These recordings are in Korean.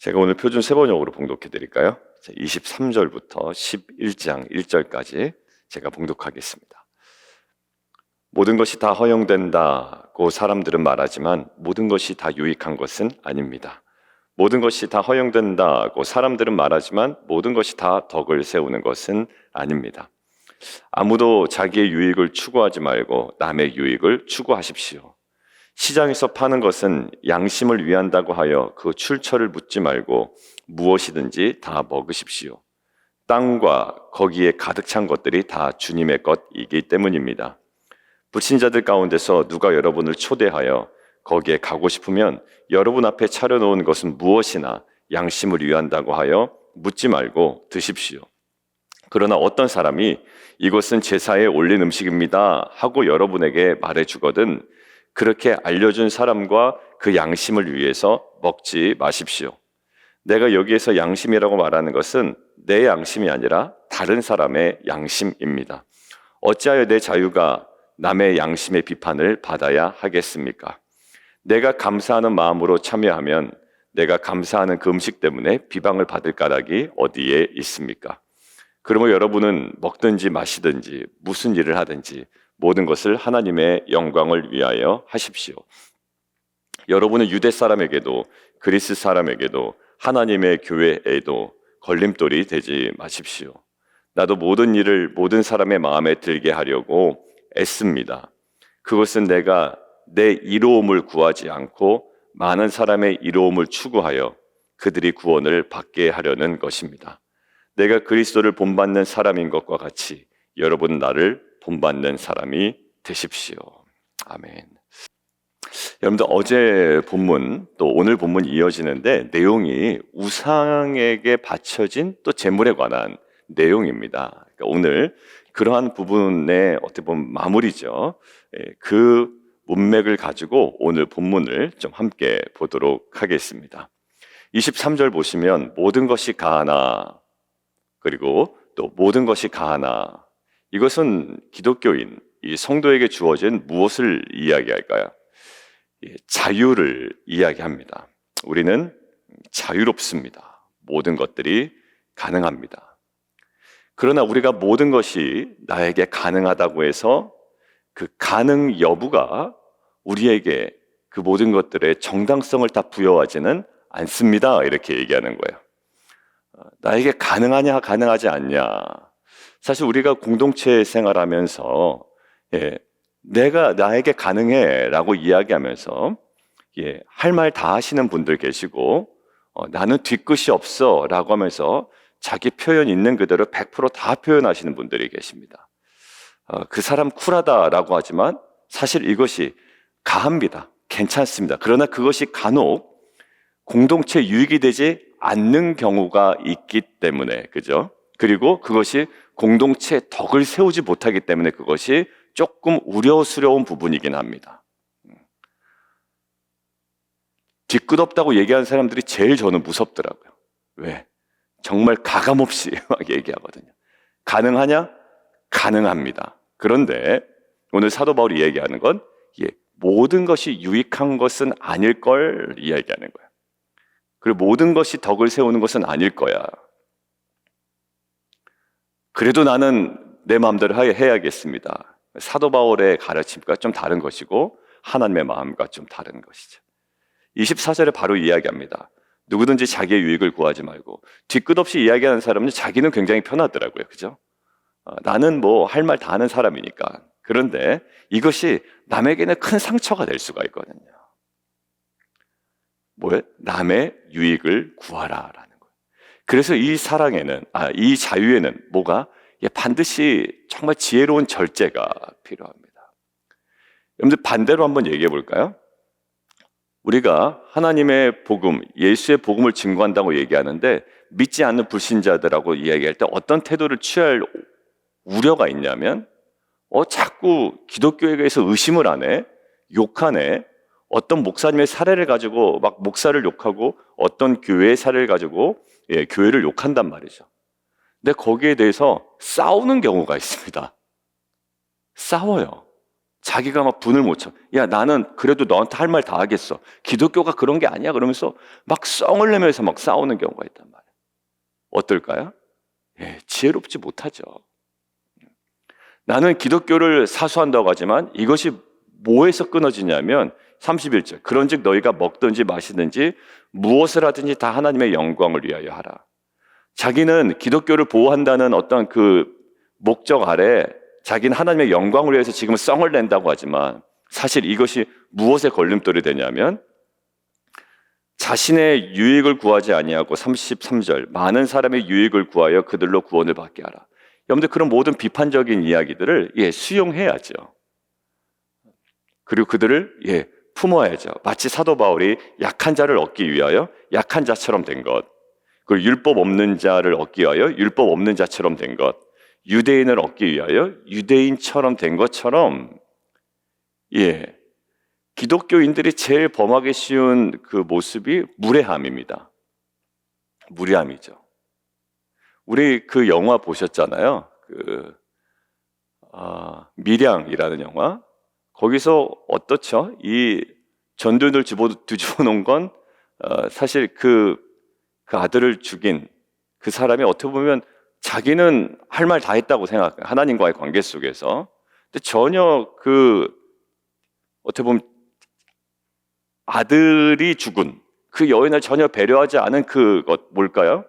제가 오늘 표준 세번역으로 봉독해 드릴까요? 23절부터 11장 1절까지 제가 봉독하겠습니다. 모든 것이 다 허용된다고 사람들은 말하지만 모든 것이 다 유익한 것은 아닙니다. 모든 것이 다 허용된다고 사람들은 말하지만 모든 것이 다 덕을 세우는 것은 아닙니다. 아무도 자기의 유익을 추구하지 말고 남의 유익을 추구하십시오. 시장에서 파는 것은 양심을 위한다고 하여 그 출처를 묻지 말고 무엇이든지 다 먹으십시오. 땅과 거기에 가득 찬 것들이 다 주님의 것이기 때문입니다. 불신자들 가운데서 누가 여러분을 초대하여 거기에 가고 싶으면 여러분 앞에 차려놓은 것은 무엇이나 양심을 위한다고 하여 묻지 말고 드십시오. 그러나 어떤 사람이 이것은 제사에 올린 음식입니다 하고 여러분에게 말해주거든 그렇게 알려준 사람과 그 양심을 위해서 먹지 마십시오. 내가 여기에서 양심이라고 말하는 것은 내 양심이 아니라 다른 사람의 양심입니다. 어찌하여 내 자유가 남의 양심의 비판을 받아야 하겠습니까? 내가 감사하는 마음으로 참여하면 내가 감사하는 그 음식 때문에 비방을 받을 까닭이 어디에 있습니까? 그러므로 여러분은 먹든지 마시든지 무슨 일을 하든지 모든 것을 하나님의 영광을 위하여 하십시오. 여러분은 유대 사람에게도 그리스 사람에게도 하나님의 교회에도 걸림돌이 되지 마십시오. 나도 모든 일을 모든 사람의 마음에 들게 하려고 애씁니다. 그것은 내가 내 이로움을 구하지 않고 많은 사람의 이로움을 추구하여 그들이 구원을 받게 하려는 것입니다. 내가 그리스도를 본받는 사람인 것과 같이 여러분 나를 본받는 사람이 되십시오. 아멘. 여러분들 어제 본문 또 오늘 본문이 이어지는데 내용이 우상에게 바쳐진 또 제물에 관한 내용입니다. 그러니까 오늘 그러한 부분의 어떻게 보면 마무리죠. 그 문맥을 가지고 오늘 본문을 좀 함께 보도록 하겠습니다. 23절 보시면 모든 것이 가하나 그리고 또 모든 것이 가하나 이것은 기독교인 이 성도에게 주어진 무엇을 이야기할까요? 자유를 이야기합니다. 우리는 자유롭습니다. 모든 것들이 가능합니다. 그러나 우리가 모든 것이 나에게 가능하다고 해서 그 가능 여부가 우리에게 그 모든 것들의 정당성을 다 부여하지는 않습니다. 이렇게 얘기하는 거예요. 나에게 가능하냐 가능하지 않냐. 사실 우리가 공동체 생활하면서 내가 나에게 가능해 라고 이야기하면서 할 말 다 하시는 분들 계시고 나는 뒤끝이 없어 라고 하면서 자기 표현 있는 그대로 100%다 표현하시는 분들이 계십니다. 그 사람 쿨하다라고 하지만 사실 이것이 가합니다. 괜찮습니다. 그러나 그것이 간혹 공동체 유익이 되지 않는 경우가 있기 때문에 그죠? 그리고 그것이 공동체 덕을 세우지 못하기 때문에 그것이 조금 우려스러운 부분이긴 합니다. 뒤끝없다고 얘기하는 사람들이 제일 저는 무섭더라고요. 왜? 정말 가감없이 막 얘기하거든요. 가능하냐? 가능합니다. 그런데 오늘 사도 바울이 얘기하는 건 모든 것이 유익한 것은 아닐 걸 이야기하는 거예요. 그리고 모든 것이 덕을 세우는 것은 아닐 거야. 그래도 나는 내 마음대로 해야겠습니다. 사도 바울의 가르침과 좀 다른 것이고 하나님의 마음과 좀 다른 것이죠. 24절에 바로 이야기합니다. 누구든지 자기의 유익을 구하지 말고 뒤끝 없이 이야기하는 사람은 자기는 굉장히 편하더라고요. 그죠? 나는 뭐 할 말 다 하는 사람이니까. 그런데 이것이 남에게는 큰 상처가 될 수가 있거든요. 뭐예요? 남의 유익을 구하라라는 거예요. 그래서 이 사랑에는, 이 자유에는 뭐가? 반드시 정말 지혜로운 절제가 필요합니다. 여러분들 반대로 한번 얘기해 볼까요? 우리가 하나님의 복음, 예수의 복음을 증거한다고 얘기하는데 믿지 않는 불신자들하고 이야기할 때 어떤 태도를 취할 우려가 있냐면 자꾸 기독교에 대해서 의심을 하네, 욕하네, 어떤 목사님의 사례를 가지고 막 목사를 욕하고 어떤 교회의 사례를 가지고 교회를 욕한단 말이죠. 근데 거기에 대해서 싸우는 경우가 있습니다. 싸워요. 자기가 막 분을 못 쳐. 야, 나는 그래도 너한테 할 말 다 하겠어. 기독교가 그런 게 아니야. 그러면서 막 썽을 내면서 막 싸우는 경우가 있단 말이에요. 어떨까요? 예, 지혜롭지 못하죠. 나는 기독교를 사수한다고 하지만 이것이 뭐에서 끊어지냐면 31절. 그런즉 너희가 먹든지 마시든지 무엇을 하든지 다 하나님의 영광을 위하여 하라. 자기는 기독교를 보호한다는 어떤 그 목적 아래 자기는 하나님의 영광을 위해서 지금 썽을 낸다고 하지만 사실 이것이 무엇에 걸림돌이 되냐면 자신의 유익을 구하지 아니하고 33절 많은 사람의 유익을 구하여 그들로 구원을 받게 하라. 여러분들 그런 모든 비판적인 이야기들을 수용해야죠. 그리고 그들을 품어야죠. 마치 사도 바울이 약한 자를 얻기 위하여 약한 자처럼 된 것, 그리고 율법 없는 자를 얻기 위하여 율법 없는 자처럼 된 것, 유대인을 얻기 위하여 유대인처럼 된 것처럼 기독교인들이 제일 범하기 쉬운 그 모습이 무례함입니다. 무례함이죠. 우리 그 영화 보셨잖아요. 밀양이라는 영화. 거기서 어떻죠? 이 전두엽을 뒤집어 놓은 건 사실 그 아들을 죽인 그 사람이 어떻게 보면 자기는 할 말 다 했다고 생각해요. 하나님과의 관계 속에서. 근데 전혀 어떻게 보면 아들이 죽은 그 여인을 전혀 배려하지 않은 그것 뭘까요?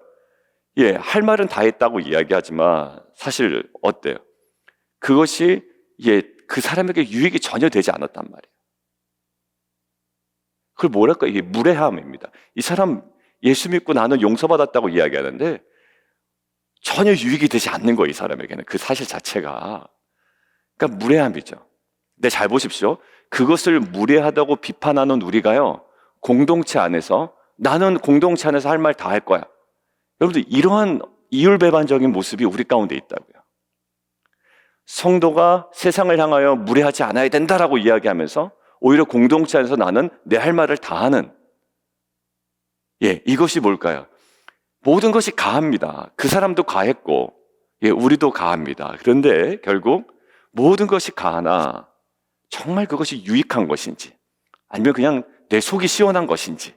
할 말은 다 했다고 이야기하지만 사실 어때요? 그것이 그 사람에게 유익이 전혀 되지 않았단 말이에요. 그걸 뭐랄까? 이게 무례함입니다. 이 사람 예수 믿고 나는 용서받았다고 이야기하는데 전혀 유익이 되지 않는 거예요. 이 사람에게는 그 사실 자체가. 그러니까 무례함이죠. 근데 잘 보십시오. 그것을 무례하다고 비판하는 우리가요, 공동체 안에서 나는 공동체 안에서 할 말 다 할 거야. 여러분들 이러한 이율배반적인 모습이 우리 가운데 있다고요. 성도가 세상을 향하여 무례하지 않아야 된다라고 이야기하면서 오히려 공동체 안에서 나는 내 할 말을 다 하는 이것이 뭘까요? 모든 것이 가합니다. 그 사람도 가했고 우리도 가합니다. 그런데 결국 모든 것이 가하나 정말 그것이 유익한 것인지 아니면 그냥 내 속이 시원한 것인지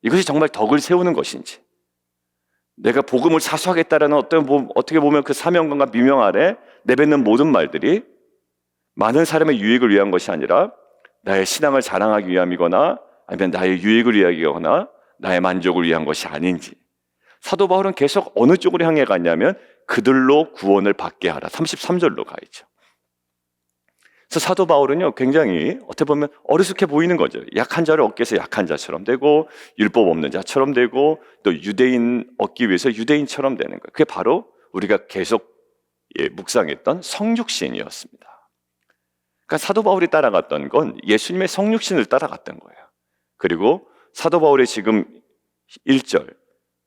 이것이 정말 덕을 세우는 것인지 내가 복음을 사수하겠다라는 어떻게 보면 그 사명감과 미명 아래 내뱉는 모든 말들이 많은 사람의 유익을 위한 것이 아니라 나의 신앙을 자랑하기 위함이거나 아니면 나의 유익을 위하거나 나의 만족을 위한 것이 아닌지. 사도 바울은 계속 어느 쪽으로 향해 갔냐면 그들로 구원을 받게 하라. 33절로 가 있죠. 그래서 사도 바울은요 굉장히 어떻게 보면 어리숙해 보이는 거죠. 약한 자를 얻기 위해서 약한 자처럼 되고 율법 없는 자처럼 되고 또 유대인 얻기 위해서 유대인처럼 되는 거예요. 그게 바로 우리가 계속 묵상했던 성육신이었습니다. 그러니까 사도 바울이 따라갔던 건 예수님의 성육신을 따라갔던 거예요. 그리고 사도 바울의 지금 1절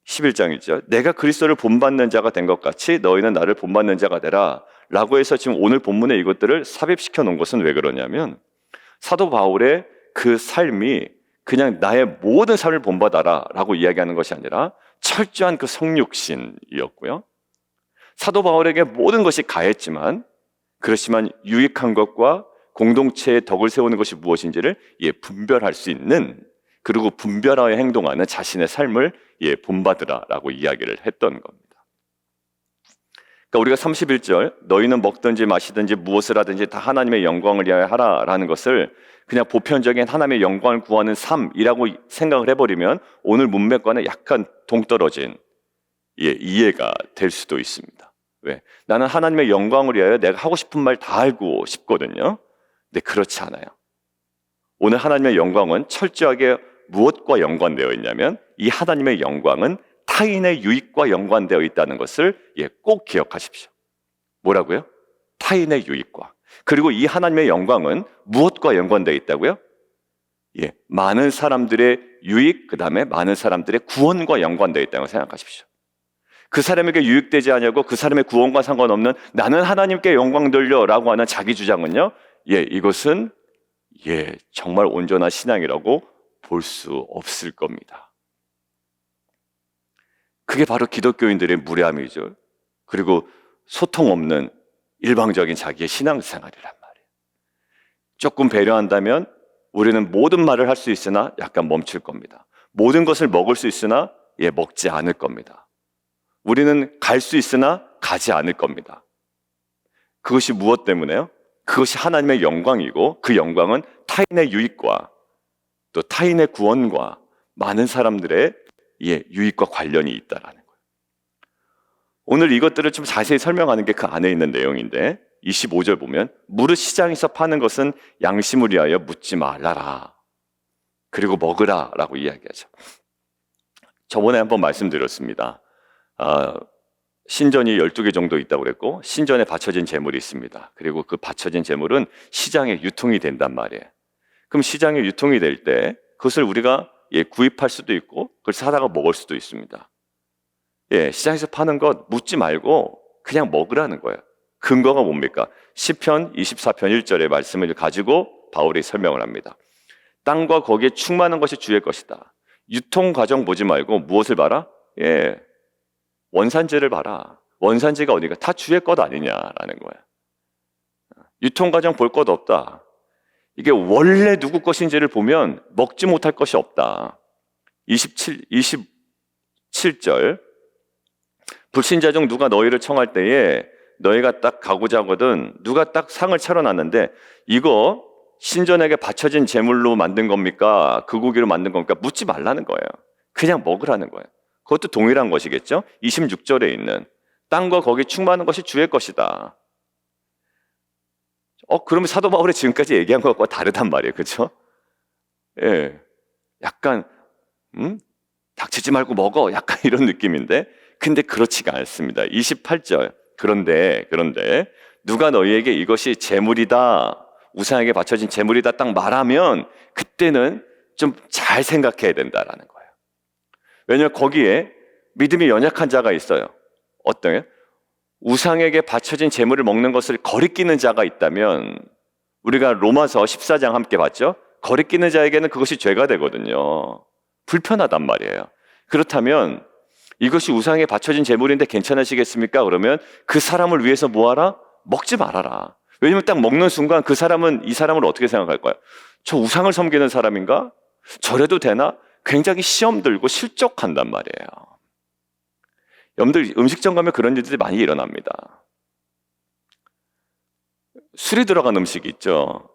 11장 1절 내가 그리스도를 본받는 자가 된 것 같이 너희는 나를 본받는 자가 되라 라고 해서 지금 오늘 본문에 이것들을 삽입시켜 놓은 것은 왜 그러냐면 사도 바울의 그 삶이 그냥 나의 모든 삶을 본받아라 라고 이야기하는 것이 아니라 철저한 그 성육신이었고요. 사도 바울에게 모든 것이 가했지만 그렇지만 유익한 것과 공동체의 덕을 세우는 것이 무엇인지를 분별할 수 있는 그리고 분별하여 행동하는 자신의 삶을 본받으라라고 이야기를 했던 겁니다. 그러니까 우리가 31절 너희는 먹든지 마시든지 무엇을 하든지 다 하나님의 영광을 위하여 하라라는 것을 그냥 보편적인 하나님의 영광을 구하는 삶이라고 생각을 해버리면 오늘 문맥과는 약간 동떨어진 이해가 될 수도 있습니다. 왜? 나는 하나님의 영광을 위하여 내가 하고 싶은 말 다 알고 싶거든요. 근데 그렇지 않아요. 오늘 하나님의 영광은 철저하게 무엇과 연관되어 있냐면 이 하나님의 영광은 타인의 유익과 연관되어 있다는 것을 꼭 기억하십시오. 뭐라고요? 타인의 유익과. 그리고 이 하나님의 영광은 무엇과 연관되어 있다고요? 많은 사람들의 유익, 그 다음에 많은 사람들의 구원과 연관되어 있다고 생각하십시오. 그 사람에게 유익되지 않냐고 그 사람의 구원과 상관없는 나는 하나님께 영광 돌려라고 하는 자기 주장은요, 이것은 정말 온전한 신앙이라고 볼 수 없을 겁니다. 그게 바로 기독교인들의 무례함이죠. 그리고 소통 없는 일방적인 자기의 신앙생활이란 말이에요. 조금 배려한다면 우리는 모든 말을 할 수 있으나 약간 멈출 겁니다. 모든 것을 먹을 수 있으나 먹지 않을 겁니다. 우리는 갈 수 있으나 가지 않을 겁니다. 그것이 무엇 때문에요? 그것이 하나님의 영광이고 그 영광은 타인의 유익과 또 타인의 구원과 많은 사람들의 유익과 관련이 있다라는 거예요. 오늘 이것들을 좀 자세히 설명하는 게 그 안에 있는 내용인데 25절 보면 무릇 시장에서 파는 것은 양심을 위하여 묻지 말라라. 그리고 먹으라 라고 이야기하죠. 저번에 한번 말씀드렸습니다. 신전이 12개 정도 있다고 그랬고 신전에 바쳐진 제물이 있습니다. 그리고 그 바쳐진 제물은 시장에 유통이 된단 말이에요. 그럼 시장에 유통이 될 때 그것을 우리가 구입할 수도 있고 그걸 사다가 먹을 수도 있습니다. 시장에서 파는 것 묻지 말고 그냥 먹으라는 거예요. 근거가 뭡니까? 시편 24편 1절의 말씀을 가지고 바울이 설명을 합니다. 땅과 거기에 충만한 것이 주의 것이다. 유통 과정 보지 말고 무엇을 봐라? 원산지를 봐라. 원산지가 어디가? 다 주의 것 아니냐라는 거예요. 유통 과정 볼 것 없다. 이게 원래 누구 것인지를 보면 먹지 못할 것이 없다. 27절 불신자 중 누가 너희를 청할 때에 너희가 딱 가고자 하거든 누가 딱 상을 차려놨는데 이거 신전에게 바쳐진 제물로 만든 겁니까? 그 고기로 만든 겁니까? 묻지 말라는 거예요. 그냥 먹으라는 거예요. 그것도 동일한 것이겠죠? 26절에 있는 땅과 거기 충만한 것이 주의 것이다. 그러면 사도 바울이 지금까지 얘기한 것과 다르단 말이에요. 그렇죠? 약간 닥치지 말고 먹어. 약간 이런 느낌인데 근데 그렇지가 않습니다. 28절 그런데 누가 너희에게 이것이 제물이다. 우상에게 바쳐진 제물이다 딱 말하면 그때는 좀 잘 생각해야 된다라는 거예요. 왜냐하면 거기에 믿음이 연약한 자가 있어요. 어떤 우상에게 바쳐진 제물을 먹는 것을 거리끼는 자가 있다면 우리가 로마서 14장 함께 봤죠? 거리끼는 자에게는 그것이 죄가 되거든요. 불편하단 말이에요. 그렇다면 이것이 우상에 바쳐진 제물인데 괜찮으시겠습니까? 그러면 그 사람을 위해서 뭐하라? 먹지 말아라. 왜냐면 딱 먹는 순간 이 사람을 어떻게 생각할 거야? 저 우상을 섬기는 사람인가? 저래도 되나? 굉장히 시험 들고 실족한단 말이에요. 여러분들 음식점 가면 그런 일들이 많이 일어납니다. 술이 들어간 음식이 있죠.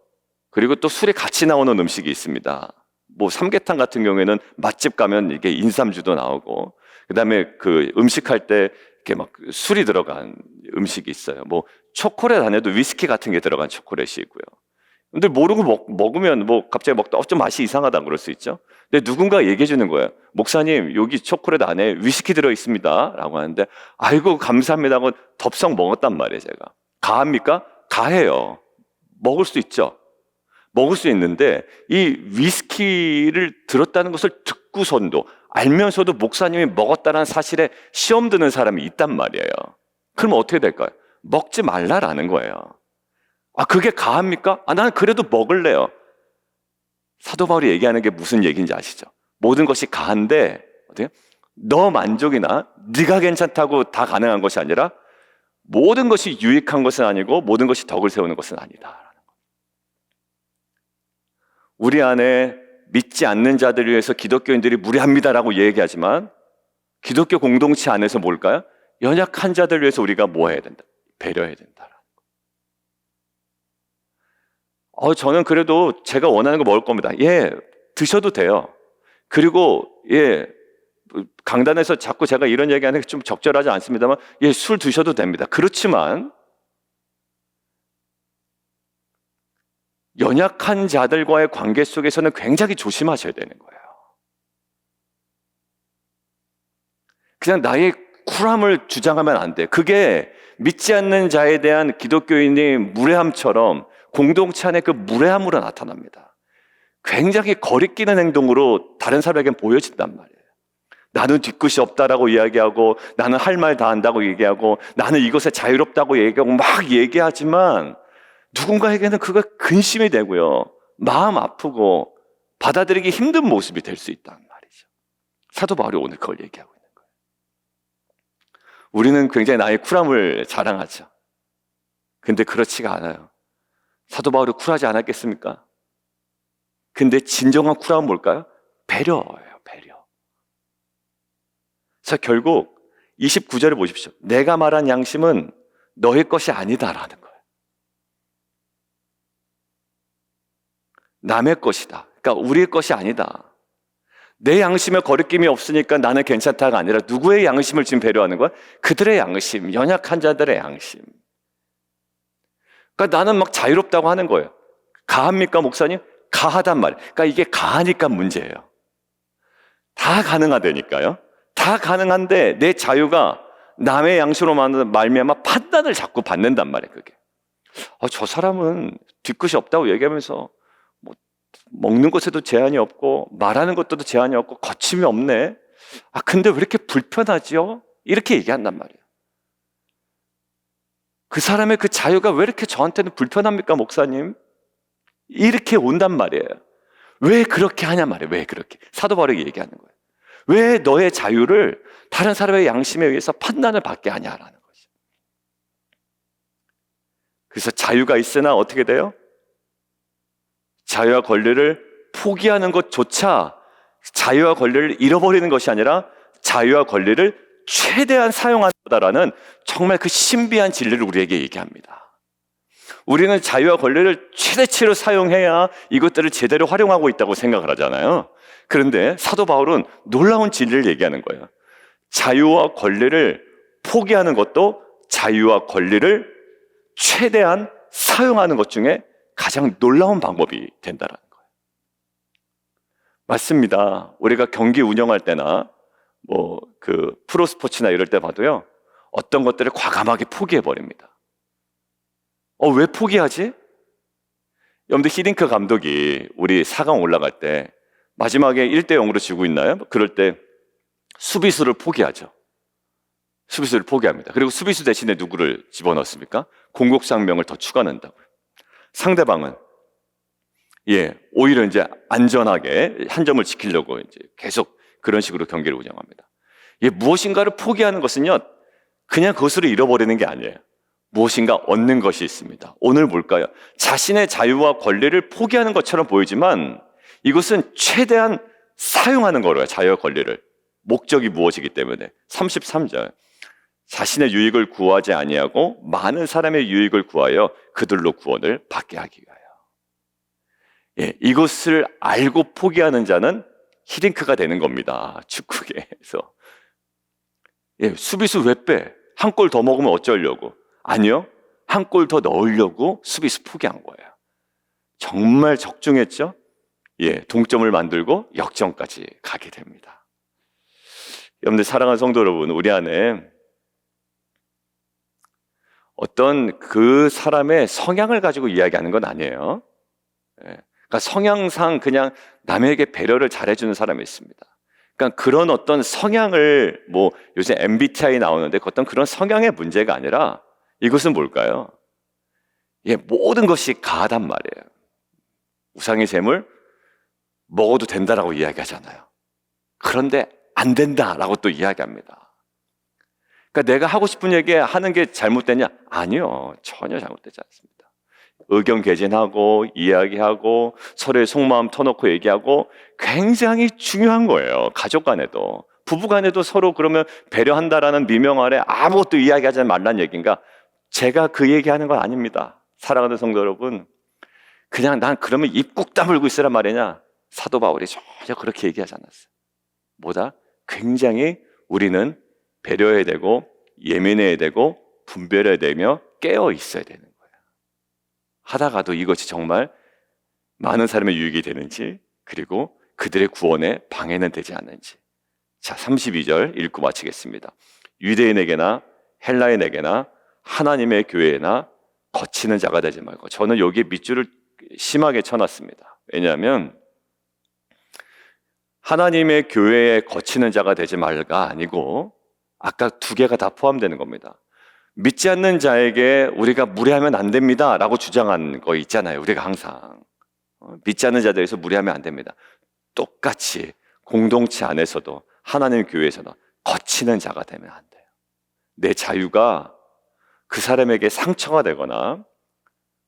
그리고 또 술에 같이 나오는 음식이 있습니다. 뭐 삼계탕 같은 경우에는 맛집 가면 이게 인삼주도 나오고 그다음에 그 음식할 때 이렇게 막 술이 들어간 음식이 있어요. 뭐 초콜릿 안에도 위스키 같은 게 들어간 초콜릿이 있고요. 근데 모르고 먹으면 뭐 갑자기 먹다 좀 맛이 이상하다 그럴 수 있죠. 근데 누군가 얘기해 주는 거예요. 목사님 여기 초콜릿 안에 위스키 들어 있습니다 라고 하는데 아이고 감사합니다 하고 덥석 먹었단 말이에요. 제가 가합니까? 가해요. 먹을 수 있죠. 먹을 수 있는데 이 위스키를 들었다는 것을 듣고선도 알면서도 목사님이 먹었다는 사실에 시험 드는 사람이 있단 말이에요. 그러면 어떻게 될까요? 먹지 말라라는 거예요. 그게 가합니까? 나는 그래도 먹을래요. 사도 바울이 얘기하는 게 무슨 얘기인지 아시죠? 모든 것이 가한데 어떻게? 너 만족이나 네가 괜찮다고 다 가능한 것이 아니라 모든 것이 유익한 것은 아니고 모든 것이 덕을 세우는 것은 아니다. 우리 안에 믿지 않는 자들을 위해서 기독교인들이 무례합니다라고 얘기하지만 기독교 공동체 안에서 뭘까요? 연약한 자들을 위해서 우리가 뭐 해야 된다? 배려해야 된다. 저는 그래도 제가 원하는 거 먹을 겁니다. 드셔도 돼요. 그리고 강단에서 자꾸 제가 이런 얘기하는 게 좀 적절하지 않습니다만 술 드셔도 됩니다. 그렇지만 연약한 자들과의 관계 속에서는 굉장히 조심하셔야 되는 거예요. 그냥 나의 쿨함을 주장하면 안 돼. 그게 믿지 않는 자에 대한 기독교인의 무례함처럼 공동체 안에 그 무례함으로 나타납니다. 굉장히 거리끼는 행동으로 다른 사람에겐 보여진단 말이에요. 나는 뒤끝이 없다라고 이야기하고 나는 할 말 다 한다고 얘기하고 나는 이것에 자유롭다고 얘기하고 막 얘기하지만 누군가에게는 그거 근심이 되고요. 마음 아프고 받아들이기 힘든 모습이 될 수 있단 말이죠. 사도 바울이 오늘 그걸 얘기하고 있는 거예요. 우리는 굉장히 나의 쿨함을 자랑하죠. 근데 그렇지가 않아요. 사도 바울이 쿨하지 않았겠습니까? 근데 진정한 쿨함은 뭘까요? 배려예요, 배려. 그래서 결국 29절을 보십시오. 내가 말한 양심은 너의 것이 아니다라는 거예요. 남의 것이다. 그러니까 우리의 것이 아니다. 내 양심에 거리낌이 없으니까 나는 괜찮다가 아니라 누구의 양심을 지금 배려하는 거야? 그들의 양심, 연약한 자들의 양심. 그러니까 나는 막 자유롭다고 하는 거예요. 가합니까, 목사님? 가하단 말이에요. 그러니까 이게 가하니까 문제예요. 다 가능하다니까요. 다 가능한데 내 자유가 남의 양심으로 말미암아 판단을 자꾸 받는단 말이에요. 그게. 저 사람은 뒤끝이 없다고 얘기하면서 뭐 먹는 것에도 제한이 없고 말하는 것도 제한이 없고 거침이 없네. 근데 왜 이렇게 불편하지요? 이렇게 얘기한단 말이에요. 그 사람의 그 자유가 왜 이렇게 저한테는 불편합니까, 목사님? 이렇게 온단 말이에요. 왜 그렇게 하냐 말이에요. 왜 그렇게. 사도 바울이 얘기하는 거예요. 왜 너의 자유를 다른 사람의 양심에 의해서 판단을 받게 하냐라는 거죠. 그래서 자유가 있으나 어떻게 돼요? 자유와 권리를 포기하는 것조차 자유와 권리를 잃어버리는 것이 아니라 자유와 권리를 최대한 사용하는 거다라는 정말 그 신비한 진리를 우리에게 얘기합니다. 우리는 자유와 권리를 최대치로 사용해야 이것들을 제대로 활용하고 있다고 생각을 하잖아요. 그런데 사도 바울은 놀라운 진리를 얘기하는 거예요. 자유와 권리를 포기하는 것도 자유와 권리를 최대한 사용하는 것 중에 가장 놀라운 방법이 된다는 거예요. 맞습니다. 우리가 경기 운영할 때나 프로스포츠나 이럴 때 봐도요, 어떤 것들을 과감하게 포기해버립니다. 왜 포기하지? 여러분들 히딩크 감독이 우리 4강 올라갈 때 마지막에 1대0으로 지고 있나요? 그럴 때 수비수를 포기하죠. 수비수를 포기합니다. 그리고 수비수 대신에 누구를 집어넣습니까? 공격수 한 명을 더 추가 넣는다고요. 상대방은 오히려 이제 안전하게 한 점을 지키려고 이제 계속 그런 식으로 경기를 운영합니다. 무엇인가를 포기하는 것은요, 그냥 그것으로 잃어버리는 게 아니에요. 무엇인가 얻는 것이 있습니다. 오늘 뭘까요? 자신의 자유와 권리를 포기하는 것처럼 보이지만 이것은 최대한 사용하는 거예요. 자유와 권리를. 목적이 무엇이기 때문에. 33절. 자신의 유익을 구하지 아니하고 많은 사람의 유익을 구하여 그들로 구원을 받게 하기 위하여. 이것을 알고 포기하는 자는 히딩크가 되는 겁니다. 축구계에서. 수비수 왜 빼? 한 골 더 먹으면 어쩌려고? 아니요. 한 골 더 넣으려고 수비수 포기한 거예요. 정말 적중했죠? 동점을 만들고 역전까지 가게 됩니다. 여러분들 사랑하는 성도 여러분, 우리 안에 어떤 그 사람의 성향을 가지고 이야기하는 건 아니에요. 그러니까 성향상 그냥 남에게 배려를 잘해주는 사람이 있습니다. 그러니까 그런 어떤 성향을 요새 MBTI 나오는데 어떤 그런 성향의 문제가 아니라 이것은 뭘까요? 모든 것이 가하단 말이에요. 우상의 셈을 먹어도 된다라고 이야기하잖아요. 그런데 안 된다라고 또 이야기합니다. 그러니까 내가 하고 싶은 얘기 하는 게 잘못되냐? 아니요. 전혀 잘못되지 않습니다. 의견 개진하고 이야기하고 서로의 속마음 터놓고 얘기하고 굉장히 중요한 거예요. 가족 간에도. 부부 간에도 서로 그러면 배려한다라는 미명 아래 아무것도 이야기하지 말란 얘기인가? 제가 그 얘기하는 건 아닙니다. 사랑하는 성도 여러분, 그냥 난 그러면 입 꾹 다물고 있으란 말이냐? 사도 바울이 전혀 그렇게 얘기하지 않았어요. 뭐다? 굉장히 우리는 배려해야 되고 예민해야 되고 분별해야 되며 깨어 있어야 되는 거예요. 하다가도 이것이 정말 많은 사람의 유익이 되는지, 그리고 그들의 구원에 방해는 되지 않는지. 자, 32절 읽고 마치겠습니다. 유대인에게나 헬라인에게나 하나님의 교회나 거치는 자가 되지 말고. 저는 여기에 밑줄을 심하게 쳐놨습니다. 왜냐하면 하나님의 교회에 거치는 자가 되지 말가 아니고 아까 두 개가 다 포함되는 겁니다. 믿지 않는 자에게 우리가 무례하면 안 됩니다 라고 주장한 거 있잖아요. 우리가 항상 믿지 않는 자들에서 무례하면 안 됩니다. 똑같이 공동체 안에서도 하나님 교회에서도 거치는 자가 되면 안 돼요. 내 자유가 그 사람에게 상처가 되거나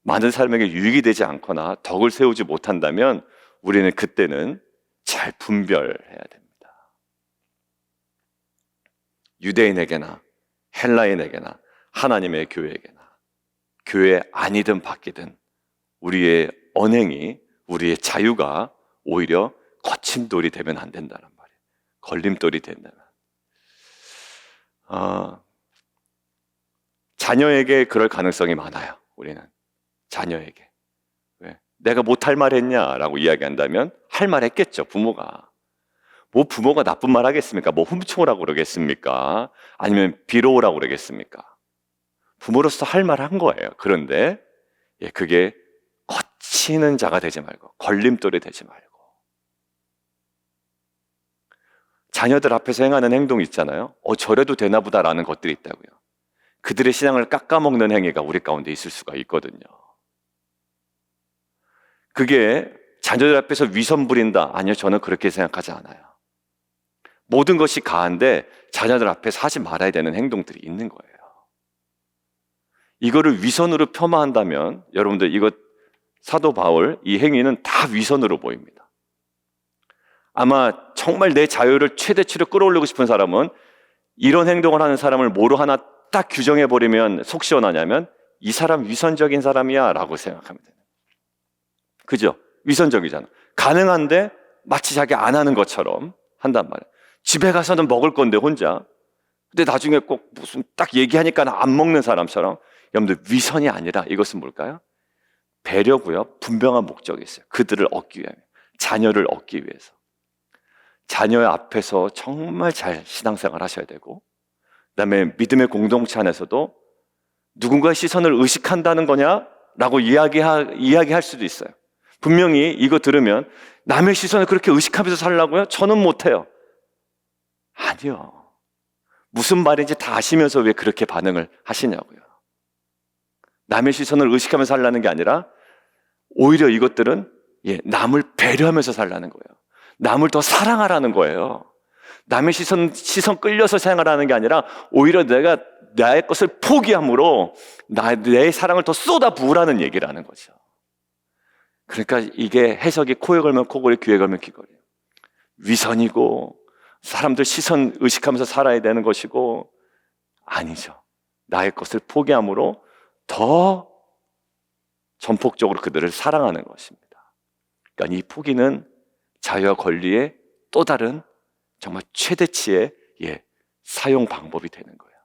많은 사람에게 유익이 되지 않거나 덕을 세우지 못한다면 우리는 그때는 잘 분별해야 됩니다. 유대인에게나 헬라인에게나 하나님의 교회에게나 교회 아니든 밖이든 우리의 언행이, 우리의 자유가 오히려 거친 돌이 되면 안 된다는 말이에요. 걸림돌이 된다면. 자녀에게 그럴 가능성이 많아요. 우리는 자녀에게. 왜? 내가 못할 말 했냐라고 이야기한다면 할 말 했겠죠. 부모가. 뭐 부모가 나쁜 말 하겠습니까? 뭐 훔쳐오라고 그러겠습니까? 아니면 빌어오라고 그러겠습니까? 부모로서 할 말 한 거예요. 그런데 그게 거치는 자가 되지 말고 걸림돌이 되지 말고 자녀들 앞에서 행하는 행동이 있잖아요. 저래도 되나 보다라는 것들이 있다고요. 그들의 신앙을 깎아먹는 행위가 우리 가운데 있을 수가 있거든요. 그게 자녀들 앞에서 위선 부린다. 아니요, 저는 그렇게 생각하지 않아요. 모든 것이 가한데 자녀들 앞에서 하지 말아야 되는 행동들이 있는 거예요. 이거를 위선으로 폄하한다면 여러분들 이거 사도 바울 이 행위는 다 위선으로 보입니다. 아마 정말 내 자유를 최대치로 끌어올리고 싶은 사람은 이런 행동을 하는 사람을 뭐로 하나 딱 규정해버리면 속 시원하냐면 이 사람 위선적인 사람이야 라고 생각하면 돼요. 그죠? 위선적이잖아. 가능한데 마치 자기 안 하는 것처럼 한단 말이에요. 집에 가서는 먹을 건데 혼자. 근데 나중에 꼭 무슨 딱 얘기하니까 안 먹는 사람처럼. 여러분들 위선이 아니라 이것은 뭘까요? 배려고요. 분명한 목적이 있어요. 그들을 얻기 위해, 자녀를 얻기 위해서. 자녀의 앞에서 정말 잘 신앙생활 하셔야 되고, 그다음에 믿음의 공동체 안에서도 누군가의 시선을 의식한다는 거냐라고 이야기할 수도 있어요. 분명히 이거 들으면 남의 시선을 그렇게 의식하면서 살라고요? 저는 못해요. 아니요. 무슨 말인지 다 아시면서 왜 그렇게 반응을 하시냐고요. 남의 시선을 의식하면서 살라는 게 아니라 오히려 이것들은 남을 배려하면서 살라는 거예요. 남을 더 사랑하라는 거예요. 남의 시선 끌려서 생활하는 게 아니라 오히려 내가 나의 것을 포기함으로 내 사랑을 더 쏟아 부으라는 얘기를 하는 거죠. 그러니까 이게 해석이 코에 걸면 코걸이, 귀에 걸면 귀걸이에요. 위선이고 사람들 시선 의식하면서 살아야 되는 것이고 아니죠. 나의 것을 포기함으로 더 전폭적으로 그들을 사랑하는 것입니다. 그러니까 이 포기는 자유와 권리의 또 다른 정말 최대치의 사용 방법이 되는 거예요.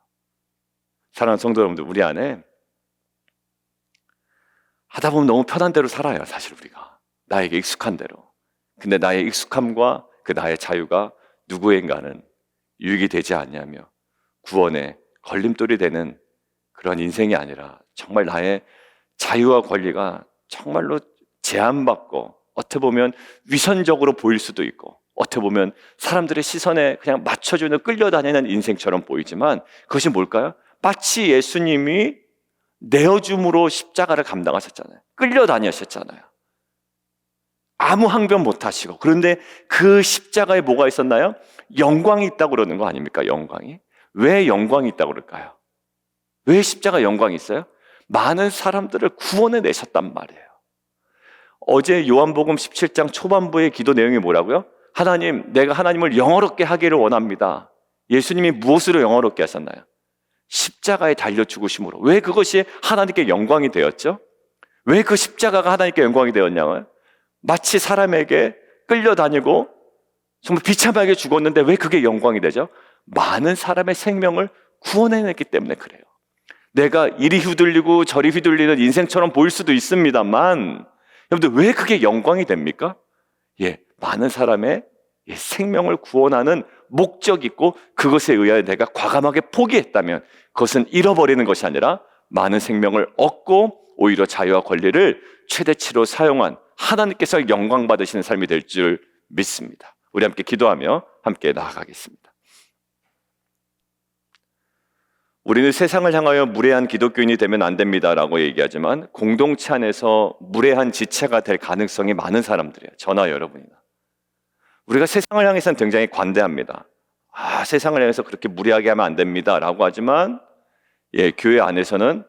사랑하는 성도 여러분들, 우리 안에 하다 보면 너무 편한 대로 살아요. 사실 우리가 나에게 익숙한 대로. 근데 나의 익숙함과 그 나의 자유가 누구인가는 유익이 되지 않냐며 구원의 걸림돌이 되는 그런 인생이 아니라 정말 나의 자유와 권리가 정말로 제한받고 어떻게 보면 위선적으로 보일 수도 있고 어떻게 보면 사람들의 시선에 그냥 맞춰주는 끌려다니는 인생처럼 보이지만 그것이 뭘까요? 마치 예수님이 내어줌으로 십자가를 감당하셨잖아요. 끌려다니셨잖아요. 아무 항변 못하시고. 그런데 그 십자가에 뭐가 있었나요? 영광이 있다고 그러는 거 아닙니까? 영광이. 왜 영광이 있다고 그럴까요? 왜 십자가 영광이 있어요? 많은 사람들을 구원해 내셨단 말이에요. 어제 요한복음 17장 초반부의 기도 내용이 뭐라고요? 하나님, 내가 하나님을 영화롭게 하기를 원합니다. 예수님이 무엇으로 영화롭게 하셨나요? 십자가에 달려 죽으심으로. 왜 그것이 하나님께 영광이 되었죠? 왜 그 십자가가 하나님께 영광이 되었냐고요? 마치 사람에게 끌려다니고 정말 비참하게 죽었는데 왜 그게 영광이 되죠? 많은 사람의 생명을 구원해냈기 때문에 그래요. 내가 이리 휘둘리고 저리 휘둘리는 인생처럼 보일 수도 있습니다만 여러분들 왜 그게 영광이 됩니까? 많은 사람의 생명을 구원하는 목적이 있고 그것에 의하여 내가 과감하게 포기했다면 그것은 잃어버리는 것이 아니라 많은 생명을 얻고 오히려 자유와 권리를 최대치로 사용한 하나님께서 영광 받으시는 삶이 될 줄 믿습니다. 우리 함께 기도하며 함께 나아가겠습니다. 우리는 세상을 향하여 무례한 기독교인이 되면 안 됩니다라고 얘기하지만 공동체 안에서 무례한 지체가 될 가능성이 많은 사람들이에요. 저나 여러분이나. 우리가 세상을 향해서는 굉장히 관대합니다. 세상을 향해서 그렇게 무례하게 하면 안 됩니다라고 하지만 교회 안에서는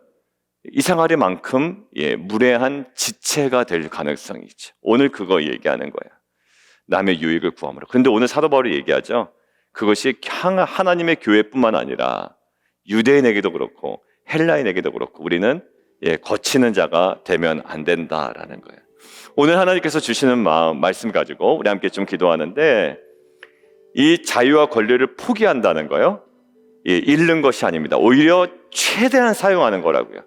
이 생활이만큼 무례한 지체가 될 가능성이 있죠. 오늘 그거 얘기하는 거예요. 남의 유익을 구함으로. 그런데 오늘 사도 바울이 얘기하죠. 그것이 하나님의 교회뿐만 아니라 유대인에게도 그렇고 헬라인에게도 그렇고 우리는 거치는 자가 되면 안 된다라는 거예요. 오늘 하나님께서 주시는 말씀 가지고 우리 함께 좀 기도하는데, 이 자유와 권리를 포기한다는 거요, 잃는 것이 아닙니다. 오히려 최대한 사용하는 거라고요.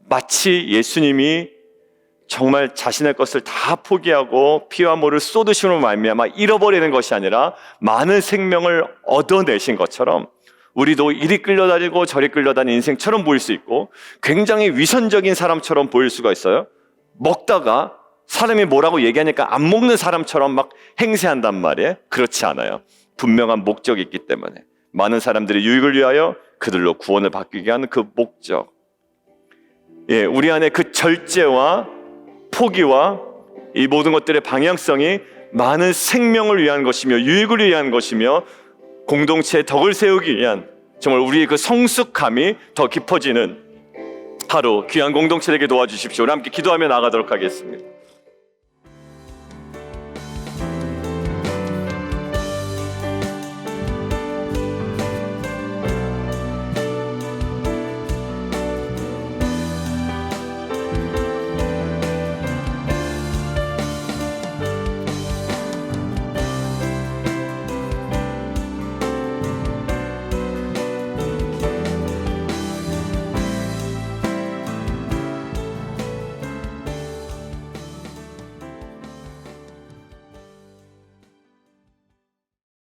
마치 예수님이 정말 자신의 것을 다 포기하고 피와 물을 쏟으심으로 말미암아 잃어버리는 것이 아니라 많은 생명을 얻어내신 것처럼 우리도 이리 끌려다니고 저리 끌려다니는 인생처럼 보일 수 있고 굉장히 위선적인 사람처럼 보일 수가 있어요. 먹다가 사람이 뭐라고 얘기하니까 안 먹는 사람처럼 막 행세한단 말이에요. 그렇지 않아요. 분명한 목적이 있기 때문에 많은 사람들의 유익을 위하여 그들로 구원을 받기 위한 그 목적, 우리 안에 그 절제와 포기와 이 모든 것들의 방향성이 많은 생명을 위한 것이며 유익을 위한 것이며 공동체의 덕을 세우기 위한 정말 우리의 그 성숙함이 더 깊어지는 하루 귀한 공동체 되게 도와주십시오. 우리 함께 기도하며 나가도록 하겠습니다.